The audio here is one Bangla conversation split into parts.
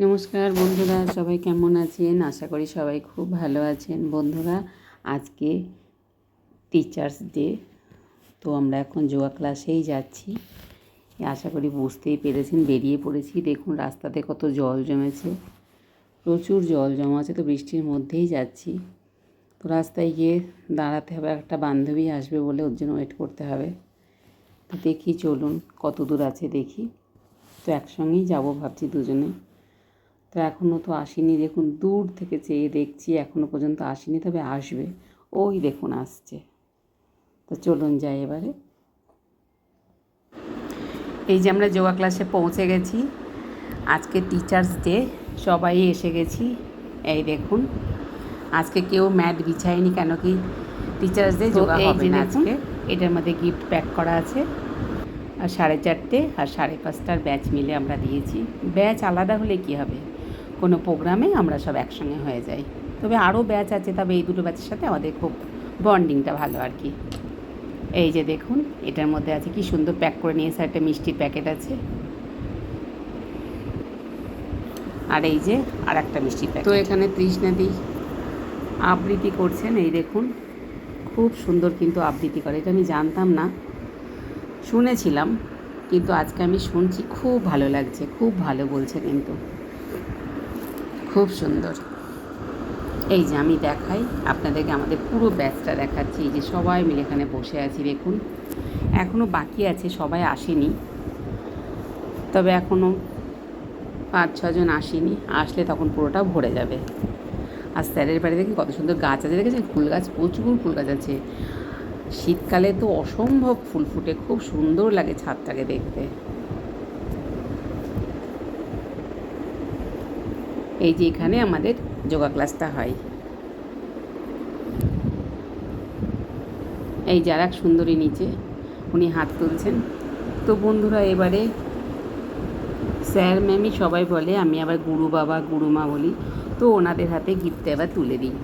নমস্কার বন্ধুরা, সবাই কেমন আছেন? আশা করি সবাই খুব ভালো আছেন। বন্ধুরা, আজকে টিচার্স ডে, তো আমরা এখন যোগা ক্লাসেই যাচ্ছি। আশা করি বুঝতেই পেরেছেন, বেরিয়ে পড়েছি। দেখুন রাস্তাতে কত জল জমেছে, প্রচুর জল জমা আছে। তো বৃষ্টির মধ্যেই যাচ্ছি। তো রাস্তায় গিয়ে দাঁড়াতে হবে, একটা বান্ধবী আসবে বলে ওর জন্য ওয়েট করতে হবে। তো দেখি, চলুন কত দূর আছে দেখি। তো একসঙ্গেই যাবো ভাবছি দুজনে। তো এখনও তো আসেনি, দেখুন দূর থেকে চেয়ে দেখছি এখনও পর্যন্ত আসেনি, তবে আসবে। ওই দেখুন আসছে। তো চলুন যাই এবারে। এই যে আমরা যোগা ক্লাসে পৌঁছে গেছি। আজকে টিচার্স ডে, সবাই এসে গেছি। এই দেখুন, আজকে কেউ ম্যাট বিছায়নি, কেন কি টিচার্স ডে যোগা হবে না আজকে। এটার মধ্যে গিফট প্যাক করা আছে। আর 4:30 আর 5:30 ব্যাচ মিলে আমরা দিয়েছি। ব্যাচ আলাদা হলে কি হবে, কোনো প্রোগ্রামে আমরা সব একসঙ্গে হয়ে যাই। তবে আরও ব্যাচ আছে, তবে এই দুটো ব্যাচের সাথে আমাদের খুব বন্ডিংটা ভালো আর কি। এই যে দেখুন, এটার মধ্যে আছে কি সুন্দর প্যাক করে নিয়েছে, একটা মিষ্টির প্যাকেট আছে। আর এই যে আর একটা মিষ্টির প্যাকেট। তো এখানে তৃষ্ণাদি আবৃত্তি করছেন, এই দেখুন খুব সুন্দর কিন্তু আবৃত্তি করে। এটা আমি জানতাম না, শুনেছিলাম, কিন্তু আজকে আমি শুনছি, খুব ভালো লাগছে, খুব ভালো বলছে কিন্তু, খুব সুন্দর। এই যে আমি দেখাই আপনাদেরকে, আমাদের পুরো ব্যাচটা দেখাচ্ছি। এই যে সবাই মিলে এখানে বসে আছি, দেখুন এখনও বাকি আছে, সবাই আসেনি, তবে এখনও 5-6 জন আসেনি। আসলে তখন পুরোটা ভরে যাবে। আর স্যারের বাড়ি দেখি কত সুন্দর গাছ আছে, দেখেছেন? ফুল গাছ, প্রচুর ফুল গাছ আছে। শীতকালে তো অসম্ভব ফুল ফুটে, খুব সুন্দর লাগে ছাদটাকে দেখতে। এই যে এখানে আমাদের যোগা ক্লাসটা হয়। এই যারা সুন্দরী নিচে, উনি হাত তুলছেন। তো বন্ধুরা, এবারে স্যার ম্যামই সবাই বলে, আমি আবার গুরু বাবা গুরুমা বলি। তো ওনাদের হাতে গিফটটা এবার তুলে দিই।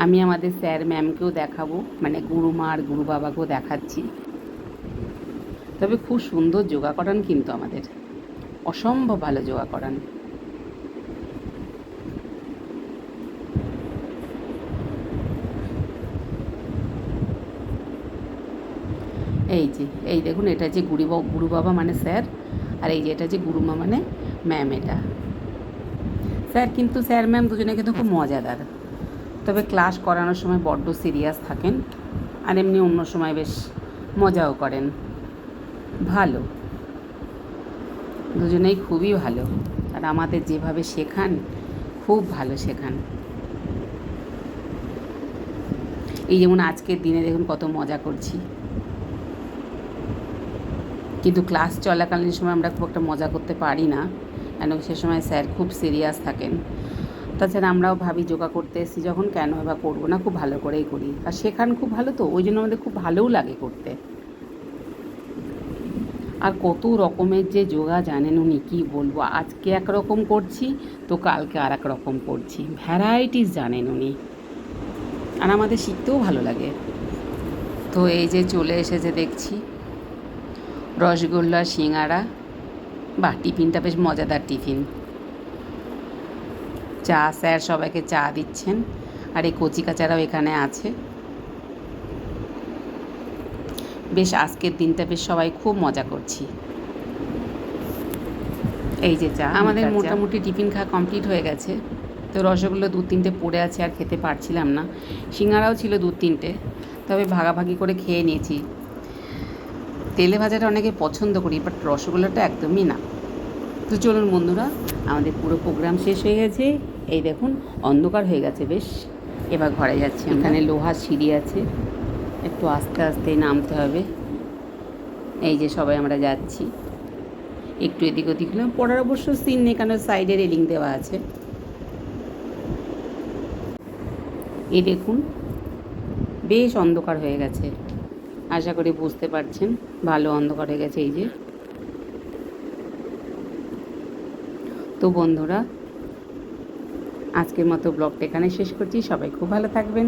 আমি আমাদের স্যার ম্যামকেও দেখাবো, মানে গুরুমা আর গুরু বাবাকেও দেখাচ্ছি। তবে খুব সুন্দর যোগা করান কিন্তু আমাদের, অসম্ভব ভালো যোগা করান। এই যে এই দেখুন, এটা যে গুরু বাবা মানে স্যার, আর এই যে এটা যে গুরুমা মানে ম্যাম। এটা স্যার, কিন্তু স্যার ম্যাম দুজনে কিন্তু খুব মজাদার। তবে ক্লাস করানোর সময় বড্ড সিরিয়াস থাকেন, আর এমনি অন্য সময় বেশ মজাও করেন। ভালো, দুজনেই খুবই ভালো। আর আমাদের যেভাবে শেখান, খুব ভালো শেখান। এই যেমন আজকের দিনে দেখুন কত মজা করছি, কিন্তু ক্লাস চলাকালীন সময় আমরা খুব একটা মজা করতে পারি না, কেন সে সময় স্যার খুব সিরিয়াস থাকেন। তাছাড়া আমরাও ভাবি যোগা করতে এসেছি যখন, কেন এবার করবো না, খুব ভালো করেই করি। আর শেখান খুব ভালো, তো ওই জন্য আমাদের খুব ভালোও লাগে করতে। আর কত রকমের যে যোগা জানেন উনি, কী বলবো। আজকে একরকম করছি, তো কালকে আর এক রকম করছি, ভ্যারাইটিস জানেন উনি, আর আমাদের শিখতেও ভালো লাগে। তো এই যে চলে এসেছে দেখছি রসগোল্লা, সিঙাড়া। বাহ, টিফিনটা বেশ মজাদার টিফিন। চা, স্যার সবাইকে চা দিচ্ছেন। আর এই কচিকাচারাও এখানে আছে। বেশ আজকের দিনটা বেশ সবাই খুব মজা করছি। এই যে চা, আমাদের মোটামুটি টিফিন খাওয়া কমপ্লিট হয়ে গেছে। তো রসগোল্লা 2-3টে পড়ে আছে, আর খেতে পারছিলাম না। সিঙাড়াও ছিল 2-3টে, তবে ভাগাভাগি করে খেয়ে নিয়েছি। তেলে ভাজাটা অনেকে পছন্দ করি, বাট রসগোল্লাটা একদমই না। তো চলুন বন্ধুরা, আমাদের পুরো প্রোগ্রাম শেষ হয়ে গেছে। এই দেখুন অন্ধকার হয়ে গেছে বেশ, এবার ঘরে যাচ্ছি। এখানে লোহার সিঁড়ি আছে, একটু আস্তে আস্তেই নামতে হবে। এই যে সবাই আমরা যাচ্ছি, একটু এদিক ওদিক হলাম। পড়ার অবশ্য সিন নেই, কারণ সাইডে রেলিং দেওয়া আছে। এই দেখুন বেশ অন্ধকার হয়ে গেছে, আশা করি বুঝতে পারছেন, ভালো অন্ধকার হয়ে গেছে। এই যে, তো বন্ধুরা, আজকের মতো ব্লগটা এখানে শেষ করছি। সবাই খুব ভালো থাকবেন।